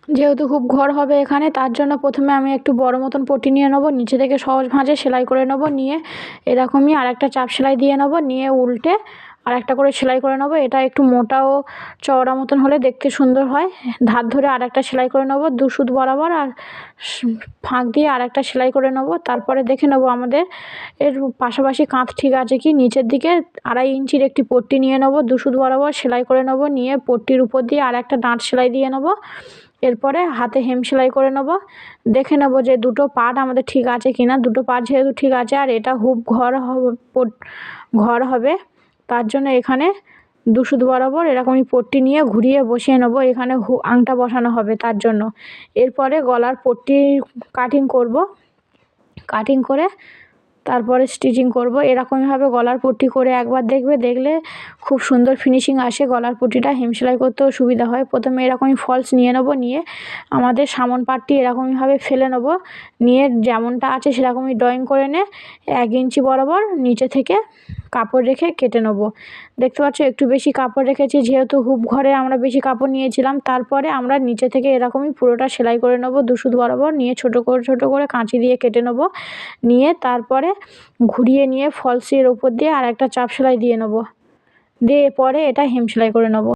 যেহেতু হুপ ঘর হবে এখানে, তার জন্য প্রথমে আমি একটু বড় মতন পট্টি নিয়ে নেবো, নিচে থেকে সহজ ভাঁজে সেলাই করে নেবো, নিয়ে এরকমই আরেকটা চাপ সেলাই দিয়ে নেবো, নিয়ে উল্টে আরেকটা করে সেলাই করে নেবো। এটা একটু মোটা ও চওড়া মতন হলে দেখতে সুন্দর হয়। ধার ধরে আরেকটা সেলাই করে নেবো 2 সুত বরাবর, আর ফাঁক দিয়ে আরেকটা সেলাই করে নেবো। তারপরে দেখে নেবো আমাদের এর পাশাপাশি কাঁধ ঠিক আছে কি। নিচের দিকে 2.5 ইঞ্চির একটি পট্টি নিয়ে নেবো, 2 সুত বরাবর সেলাই করে নেবো, নিয়ে পট্টির উপর দিয়ে আরেকটা ডাঁট সেলাই দিয়ে নেবো। এরপরে হাতে হেম সেলাই করে নেবো। দেখে নেবো যে দুটো পার্ট আমাদের ঠিক আছে কিনা। দুটো পার্ট যেহেতু ঠিক আছে, আর এটা হুপ ঘর হবে, তার জন্য এখানে 2 সুত বরাবর এরকমই পট্টি নিয়ে ঘুরিয়ে বসিয়ে নেবো। এখানে আংটা বসানো হবে তার জন্য। এরপরে গলার পট্টি কাটিং করব, কাটিং করে তারপরে স্টিচিং করব। এরকমভাবে গলার পট্টি করে একবার দেখলে খুব সুন্দর ফিনিশিং আসে। গলার পট্টিটা হেম সেলাই করতেও সুবিধা হয়। প্রথমে এরকমই ফলস নিয়ে নেবো, নিয়ে আমাদের সামন পাটটি এরকমইভাবে ফেলে নেবো, নিয়ে যেমনটা আছে সেরকমই ড্রয়িং করে 1 ইঞ্চি বরাবর নিচে থেকে কাপড় রেখে কেটে নেবো। দেখতে পাচ্ছ একটু বেশি কাপড় রেখেছি, যেহেতু হুপ ঘরে আমরা বেশি কাপড় নিয়েছিলাম। তারপরে আমরা নিচে থেকে এরকমই পুরোটা সেলাই করে নেবো 2 সুত বরাবর, নিয়ে ছোট করে কাঁচি দিয়ে কেটে নেবো। নিয়ে তারপরে ঘুরিয়ে নিয়ে ফলসের ওপর দিয়ে আরেকটা চাপ সেলাই দিয়ে নেবো, দিয়ে পরে এটা হেম সেলাই করে নেবো।